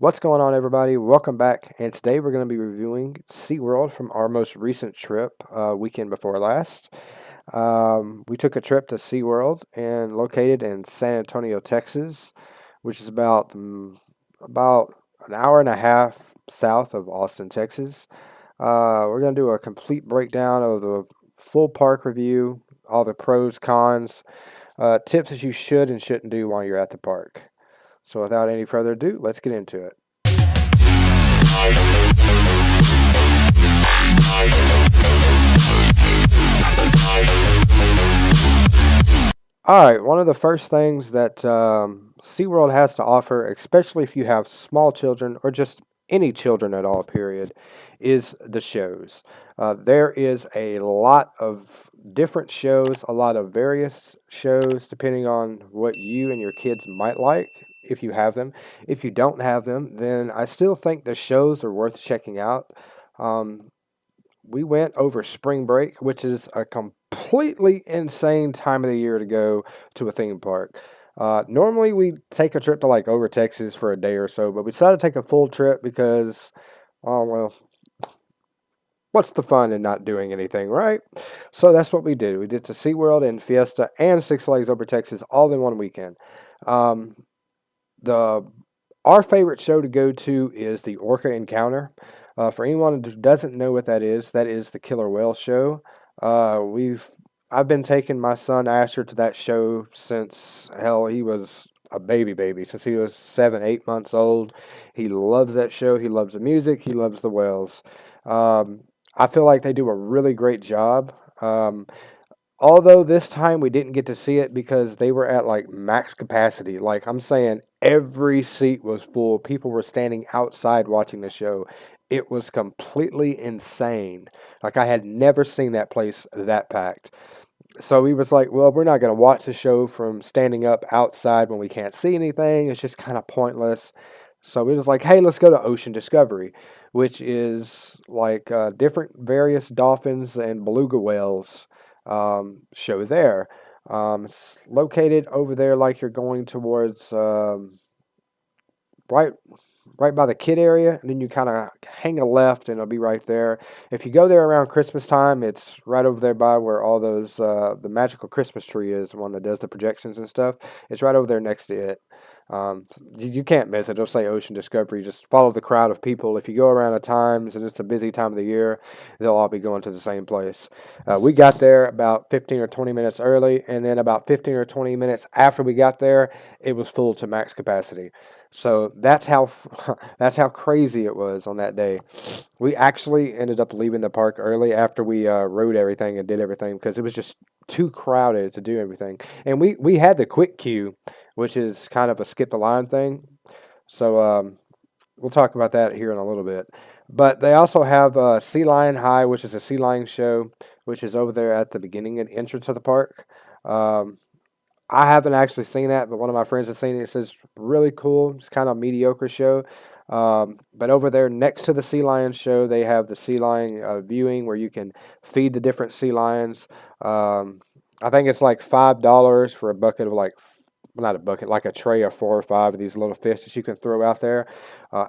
What's going on, everybody? Welcome back. And today we're going to be reviewing Seaworld from our most recent trip, weekend before last. We took a trip to Seaworld and located in San Antonio, Texas, which is about an hour and a half south of Austin, Texas. We're going to do a complete breakdown of the full park review, all the pros, cons, tips that you should and shouldn't do while you're at the park. So without any further ado, let's get into it. All right, one of the first things that SeaWorld has to offer, especially if you have small children or just any children at all, period, is the shows. There is a lot of different shows, a lot of various shows, depending on what you and your kids might like, if you have them. If you don't have them, then I still think the shows are worth checking out. Um, we went over spring break, which is a completely insane time of the year to go to a theme park. Normally, we take a trip to like over Texas for a day or so, but we decided to take a full trip because, oh, well, what's the fun in not doing anything, right? So that's what we did. We did to SeaWorld and Fiesta and Six Flags Over Texas all in one weekend. Um, the Our favorite show to go to is the Orca Encounter. For anyone who doesn't know what that is the killer whale show. I've been taking my son Asher to that show since hell he was a baby since he was 7, 8 months old. He loves that show. He loves the music. He loves the whales. I feel like they do a really great job. Although this time we didn't get to see it because they were at like max capacity. Like I'm saying, every seat was full. People were standing outside watching the show. It was completely insane. Like I had never seen that place that packed. So we was like, well, we're not going to watch the show from standing up outside when we can't see anything. It's just kind of pointless. So we was like, hey, let's go to Ocean Discovery, which is like different various dolphins and beluga whales show there. It's located over there like you're going towards right right by the kid area, and then you kind of hang a left and it'll be right there. If you go there around Christmas time, it's right over there by where all those the magical Christmas tree is, the one that does the projections and stuff. It's right over there next to it. You can't miss it. It'll say Ocean Discovery. Just follow the crowd of people. If you go around at times and it's a busy time of the year, they'll all be going to the same place. We got there about 15 or 20 minutes early, and then about 15 or 20 minutes after we got there, it was full to max capacity. So that's how that's how crazy it was on that day. We actually ended up leaving the park early after we rode everything and did everything because it was just too crowded to do everything. And we had the quick queue, which is kind of a skip the line thing. So we'll talk about that here in a little bit. But they also have Sea Lion High, which is a sea lion show, which is over there at the beginning and entrance of the park. I haven't actually seen that, but one of my friends has seen it. It says really cool. It's kind of a mediocre show. But over there next to the sea lion show, they have the sea lion viewing where you can feed the different sea lions. I think it's like $5 for a bucket of like, well, not a bucket, like a tray of 4 or 5 of these little fish that you can throw out there.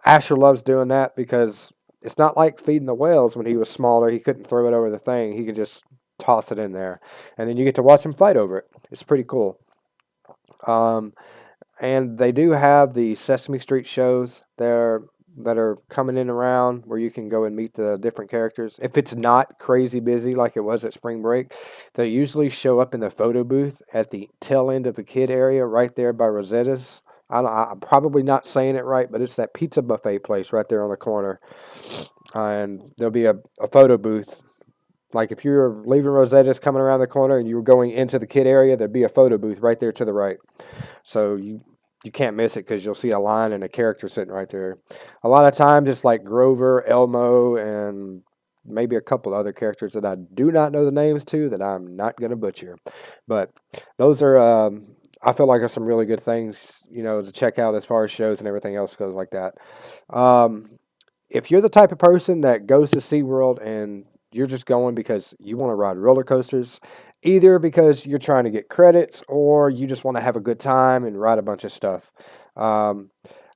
Asher loves doing that because it's not like feeding the whales when he was smaller. He couldn't throw it over the thing. He could just toss it in there. And then you get to watch him fight over it. It's pretty cool. And they do have the Sesame Street shows there that are coming in around where you can go and meet the different characters. If it's not crazy busy like it was at spring break, they usually show up in the photo booth at the tail end of the kid area right there by Rosetta's. I'm probably not saying it right, but it's that pizza buffet place right there on the corner. And there'll be a photo booth. Like if you're leaving Rosetta's coming around the corner and you were going into the kid area, there'd be a photo booth right there to the right. So you can't miss it because you'll see a line and a character sitting right there. A lot of times it's like Grover, Elmo, and maybe a couple other characters that I do not know the names to that I'm not going to butcher. But those are, I feel like are some really good things, to check out as far as shows and everything else goes like that. If you're the type of person that goes to SeaWorld and you're just going because you want to ride roller coasters, either because you're trying to get credits or you just want to have a good time and ride a bunch of stuff.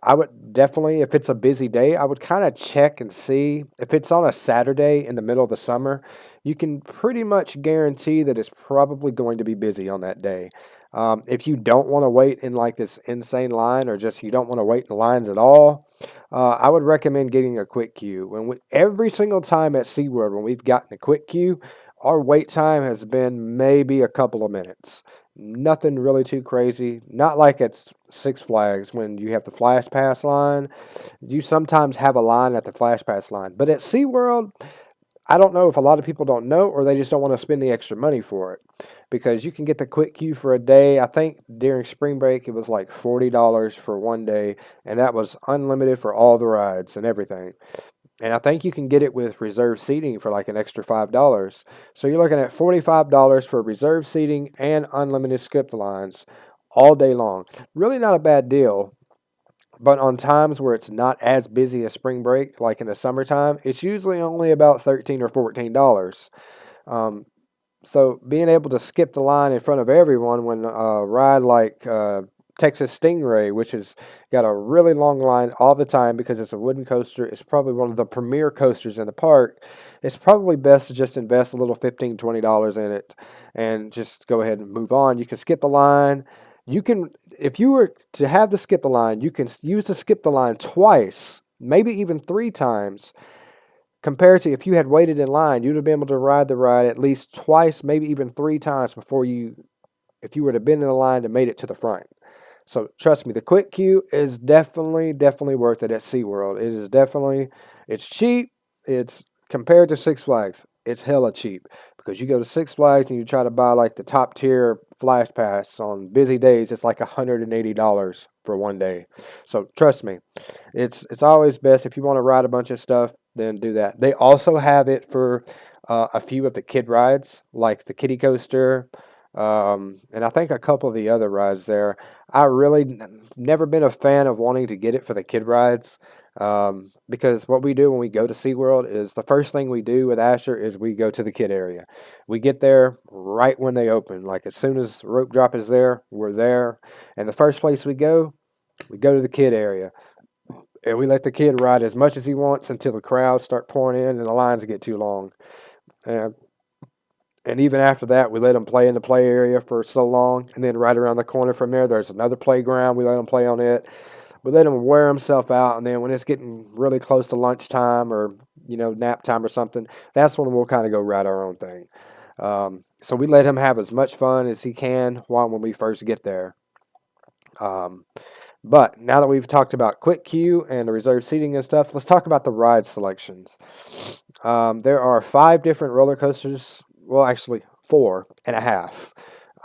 I would definitely, if it's a busy day, I would kind of check and see. If it's on a Saturday in the middle of the summer, you can pretty much guarantee that it's probably going to be busy on that day. If you don't want to wait in like this insane line, or just you don't want to wait in lines at all, I would recommend getting a quick queue. Every single time at SeaWorld, when we've gotten a quick queue, our wait time has been maybe a couple of minutes. Nothing really too crazy. Not like at Six Flags when you have the Flash Pass line. You sometimes have a line at the Flash Pass line. But at SeaWorld, I don't know if a lot of people don't know or they just don't want to spend the extra money for it. Because you can get the quick queue for a day. I think during spring break it was like $40 for one day, and that was unlimited for all the rides and everything. And I think you can get it with reserved seating for like an extra $5. So you're looking at $45 for reserved seating and unlimited skip lines all day long. Really not a bad deal. But on times where it's not as busy as spring break, like in the summertime, it's usually only about $13 or $14. Um, so being able to skip the line in front of everyone when a ride like Texas Stingray, which has got a really long line all the time because it's a wooden coaster, it's probably one of the premier coasters in the park. It's probably best to just invest a little $15, $20 in it and just go ahead and move on. You can skip the line. You can, if you were to have the skip the line, you can use the skip the line twice, maybe even three times. Compared to if you had waited in line, you'd have been able to ride the ride at least twice, maybe even three times before if you would have been in the line and made it to the front. So trust me, the quick queue is definitely worth it at SeaWorld. It is definitely, it's cheap. It's compared to Six Flags, it's hella cheap because you go to Six Flags and you try to buy like the top tier Flash Pass on busy days, it's like $180 for one day. So trust me, it's always best if you want to ride a bunch of stuff, then do that. They also have it for a few of the kid rides, like the kiddie coaster, and I think a couple of the other rides there. I really never been a fan of wanting to get it for the kid rides. Because what we do when we go to SeaWorld is the first thing we do with Asher is we go to the kid area. We get there right when they open. Like as soon as rope drop is there, we're there. And the first place we go to the kid area. And we let the kid ride as much as he wants until the crowds start pouring in and the lines get too long. And and even after that, we let them play in the play area for so long. And then right around the corner from there, there's another playground. We let them play on it. We let them wear himself out. And then when it's getting really close to lunchtime or, nap time or something, that's when we'll kind of go ride our own thing. So we let him have as much fun as he can when we first get there. But now that we've talked about quick queue and the reserved seating and stuff, let's talk about the ride selections. There are 5 different roller coasters. Well, actually, 4.5.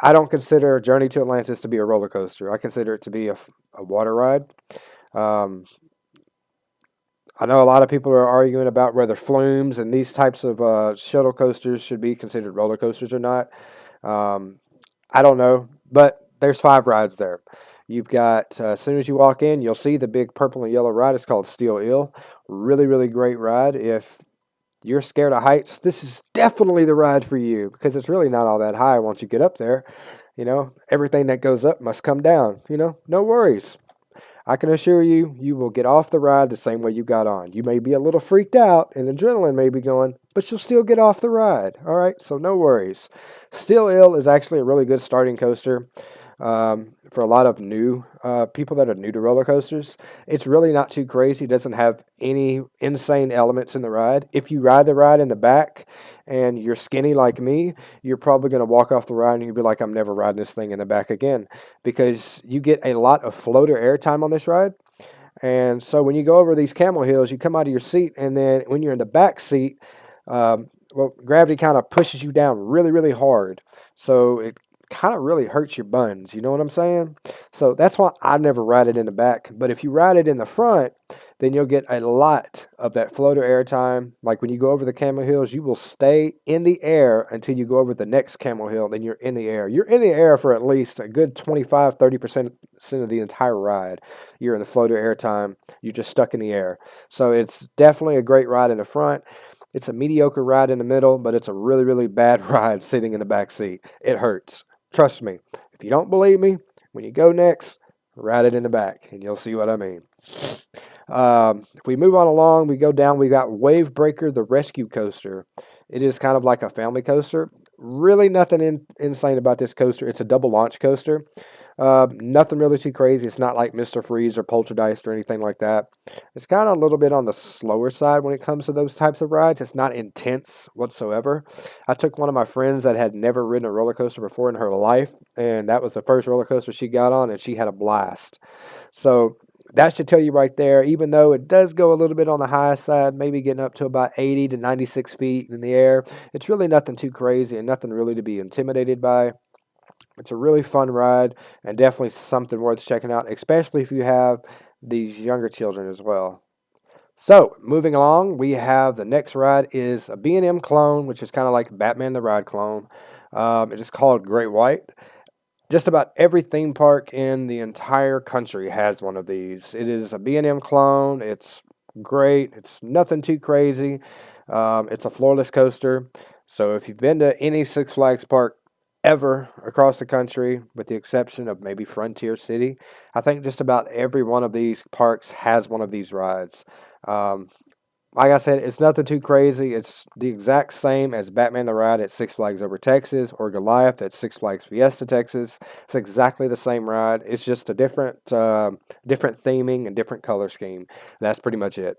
I don't consider Journey to Atlantis to be a roller coaster. I consider it to be a water ride. Um, I know a lot of people are arguing about whether flumes and these types of shuttle coasters should be considered roller coasters or not. I don't know, but there's 5 rides there. You've got, as soon as you walk in, you'll see the big purple and yellow ride. It's called Steel Eel. Really, really great ride. If you're scared of heights, this is definitely the ride for you because it's really not all that high once you get up there. Everything that goes up must come down. No worries. I can assure you, you will get off the ride the same way you got on. You may be a little freaked out and adrenaline may be going, but you'll still get off the ride. All right, so no worries. Steel Eel is actually a really good starting coaster. For a lot of new people that are new to roller coasters. It's really not too crazy. It doesn't have any insane elements in the ride. If you ride the ride in the back and you're skinny like me, you're probably going to walk off the ride and you'll be like, I'm never riding this thing in the back again, because you get a lot of floater airtime on this ride. And so when you go over these camel hills, you come out of your seat, and then when you're in the back seat, gravity kind of pushes you down really, really hard. So it kind of really hurts your buns. You know what I'm saying? So that's why I never ride it in the back. But if you ride it in the front, then you'll get a lot of that floater air time. Like when you go over the camel hills, you will stay in the air until you go over the next camel hill. Then you're in the air. You're in the air for at least a good 25-30% of the entire ride. You're in the floater air time. You're just stuck in the air. So it's definitely a great ride in the front. It's a mediocre ride in the middle, but it's a really, really bad ride sitting in the back seat. It hurts. Trust me. If you don't believe me, when you go next, Ride it in the back, and you'll see what I mean. If we move on along, we go down. We got Wave Breaker, the rescue coaster. It is kind of like a family coaster. Really nothing insane about this coaster. It's a double launch coaster. Nothing really too crazy. It's not like Mr. Freeze or Poltergeist or anything like that. It's kind of a little bit on the slower side when it comes to those types of rides. It's not intense whatsoever. I took one of my friends that had never ridden a roller coaster before in her life, and that was the first roller coaster she got on, and she had a blast. So that should tell you right there, even though it does go a little bit on the high side, maybe getting up to about 80 to 96 feet in the air, it's really nothing too crazy and nothing really to be intimidated by. It's a really fun ride and definitely something worth checking out, especially if you have these younger children as well. So, moving along, we have the next ride is a B&M clone, which is kind of like Batman the Ride clone. It is called Great White. Just about every theme park in the entire country has one of these. It is a B&M clone. It's great. It's nothing too crazy. It's a floorless coaster. So if you've been to any Six Flags park ever across the country, with the exception of maybe Frontier City, I think just about every one of these parks has one of these rides. Um, like I said, it's nothing too crazy. It's the exact same as Batman the Ride at Six Flags Over Texas or Goliath at Six Flags Fiesta Texas. It's exactly the same ride. It's just a different theming and different color scheme. That's pretty much it.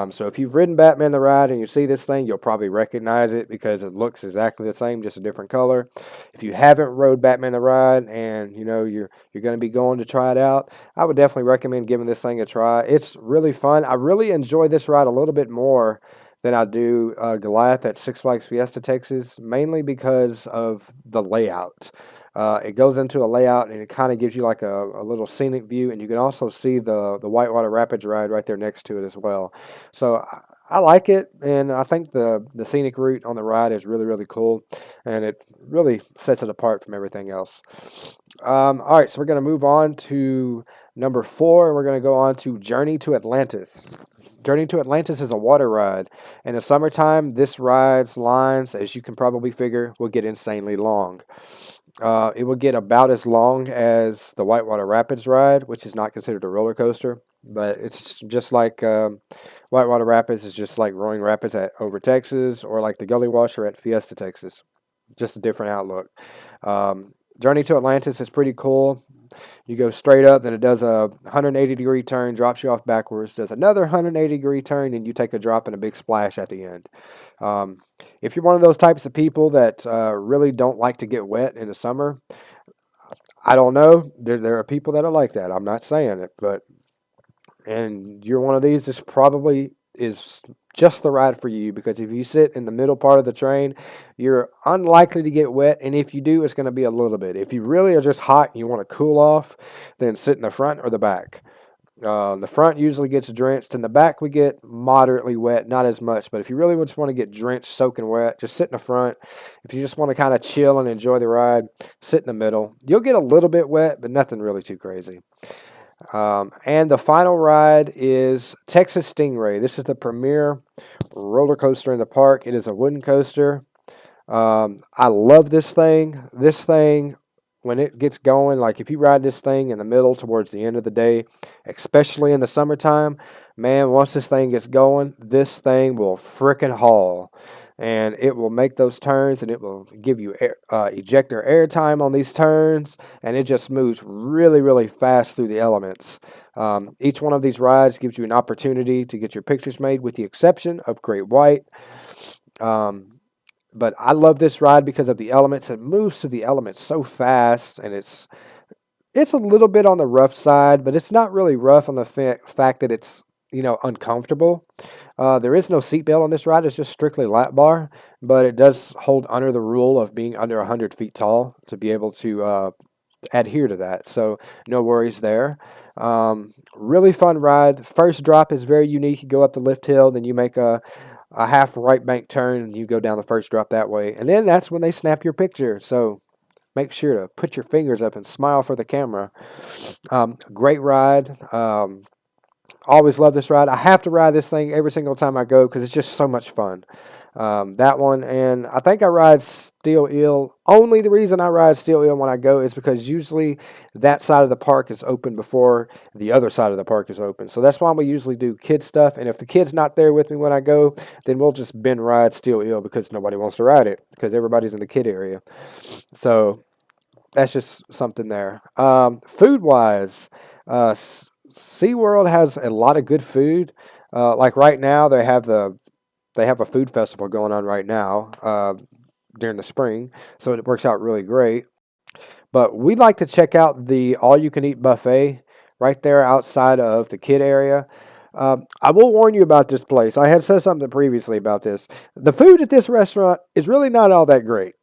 So if you've ridden Batman the Ride and you see this thing, you'll probably recognize it because it looks exactly the same, just a different color. If you haven't rode Batman the Ride and you're going to be going to try it out, I would definitely recommend giving this thing a try. It's really fun. I really enjoy this ride a little bit more than I do Goliath at Six Flags Fiesta Texas, mainly because of the layout. It goes into a layout and it kind of gives you like a little scenic view, and you can also see the Whitewater Rapids ride right there next to it as well. So I like it, and I think the scenic route on the ride is really, really cool, and it really sets it apart from everything else. All right, so we're going to move on to number 4, and we're going to go on to Journey to Atlantis. Journey to Atlantis is a water ride. In the summertime, this ride's lines, as you can probably figure, will get insanely long. It will get about as long as the Whitewater Rapids ride, which is not considered a roller coaster, but it's just like Whitewater Rapids is just like Roaring Rapids at Over Texas, or like the Gully Washer at Fiesta Texas. Just a different outlook. Journey to Atlantis is pretty cool. You go straight up, then it does a 180-degree turn, drops you off backwards, does another 180-degree turn, and you take a drop and a big splash at the end. If you're one of those types of people that really don't like to get wet in the summer, I don't know. There are people that are like that. I'm not saying it, and you're one of these, this probably is just the ride for you, because if you sit in the middle part of the train, you're unlikely to get wet, and if you do, it's going to be a little bit. If you really are just hot and you want to cool off, then sit in the front or the back. The front usually gets drenched. In the back, we get moderately wet, not as much. But if you really just want to get drenched, soaking wet, just sit in the front. If you just want to kind of chill and enjoy the ride, sit in the middle. You'll get a little bit wet, but nothing really too crazy. And the final ride is Texas Stingray. This is the premier roller coaster in the park. It is a wooden coaster. I love this thing. This thing, when it gets going, like if you ride this thing in the middle towards the end of the day, especially in the summertime, man, once this thing gets going, this thing will frickin' haul. And it will make those turns, and it will give you ejector air time on these turns, and it just moves really, really fast through the elements. Each one of these rides gives you an opportunity to get your pictures made, with the exception of Great White. But I love this ride because of the elements. It moves through the elements so fast, and it's a little bit on the rough side, but it's not really rough on the fact that it's uncomfortable. There is no seatbelt on this ride. It's just strictly lap bar, but it does hold under the rule of being under 100 feet tall to be able to adhere to that. So no worries there. Really fun ride. First drop is very unique. You go up the lift hill, then you make a half right bank turn, and you go down the first drop that way. And then that's when they snap your picture. So make sure to put your fingers up and smile for the camera. Great ride. Always love this ride. I have to ride this thing every single time I go because it's just so much fun. That one, and I think I ride Steel Eel. Only the reason I ride Steel Eel when I go is because usually that side of the park is open before the other side of the park is open. So that's why we usually do kid stuff. And if the kid's not there with me when I go, then we'll just bin ride Steel Eel because nobody wants to ride it because everybody's in the kid area. So that's just something there. Food wise, SeaWorld has a lot of good food. Like right now, they have a food festival going on right now during the spring, so it works out really great. But we'd like to check out the all-you-can-eat buffet right there outside of the kid area. I will warn you about this place. I had said something previously about this. The food at this restaurant is really not all that great.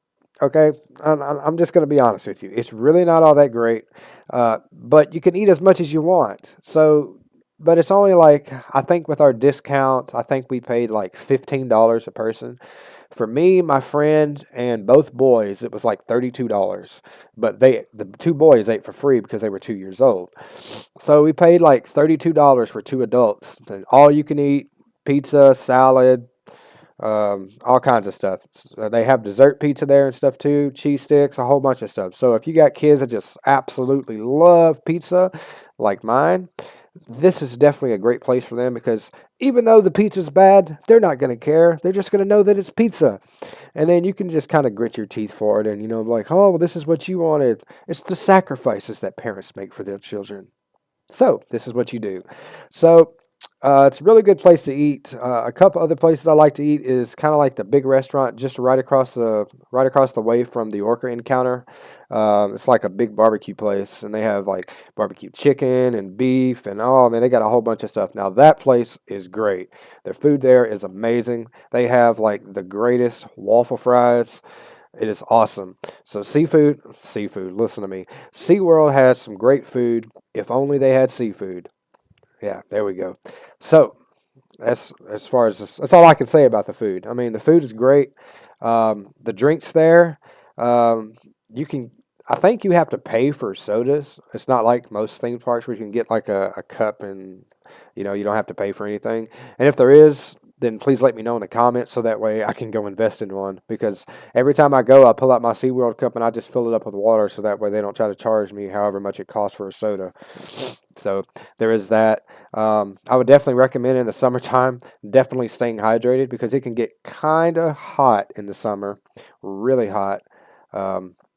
Okay, I'm just going to be honest with you. It's really not all that great, but you can eat as much as you want. So, but it's only like, I think with our discount, I think we paid like $15 a person. For me, my friend, and both boys, it was like $32. But the two boys ate for free because they were 2 years old. So we paid like $32 for two adults, and all you can eat pizza, salad, all kinds of stuff. They have dessert pizza there and stuff too, cheese sticks, a whole bunch of stuff. So if you got kids that just absolutely love pizza, like mine, this is definitely a great place for them because even though the pizza's bad, they're not going to care. They're just going to know that it's pizza. And then you can just kind of grit your teeth for it and, like, oh, well, this is what you wanted. It's the sacrifices that parents make for their children. So this is what you do. So it's a really good place to eat. A couple other places I like to eat is kind of like the big restaurant just right across the way from the Orca Encounter. It's like a big barbecue place, and they have like barbecue chicken and beef, and oh man, they got a whole bunch of stuff. Now that place is great. Their food there is amazing. They have like the greatest waffle fries. It is awesome. So seafood. Listen to me. SeaWorld has some great food. If only they had seafood. Yeah, there we go. So that's as far as this, that's all I can say about the food. I mean, the food is great. The drinks there, you can. I think you have to pay for sodas. It's not like most theme parks where you can get like a cup and you don't have to pay for anything. And if there is, then please let me know in the comments so that way I can go invest in one. Because every time I go, I pull out my SeaWorld cup and I just fill it up with water so that way they don't try to charge me however much it costs for a soda. So there is that. I would definitely recommend in the summertime, definitely staying hydrated because it can get kind of hot in the summer, really hot.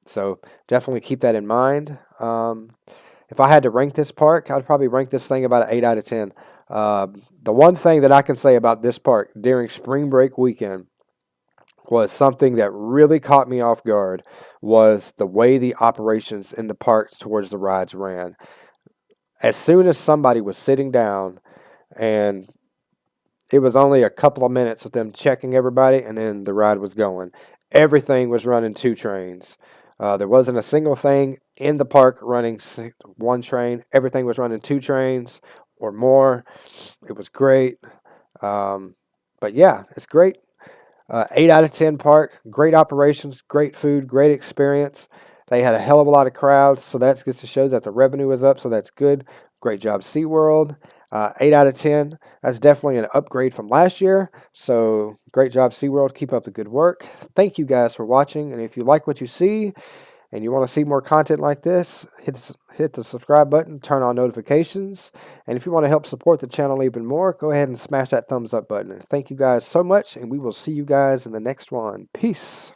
So definitely keep that in mind. If I had to rank this park, I'd probably rank this thing about an 8 out of 10. The one thing that I can say about this park during spring break weekend was something that really caught me off guard was the way the operations in the parks towards the rides ran. As soon as somebody was sitting down, and it was only a couple of minutes with them checking everybody, and then the ride was going. Everything was running two trains. There wasn't a single thing in the park running one train. Everything was running two trains or more. It was great. But yeah, it's great. 8 out of 10 park. Great operations, great food, great experience. They had a hell of a lot of crowds, so that gets to show that the revenue is up, so that's good. Great job, SeaWorld. 8 out of 10. That's definitely an upgrade from last year. So great job, SeaWorld. Keep up the good work. Thank you guys for watching. And if you like what you see and you want to see more content like this, hit the subscribe button, turn on notifications. And if you want to help support the channel even more, go ahead and smash that thumbs up button. And thank you guys so much, and we will see you guys in the next one. Peace.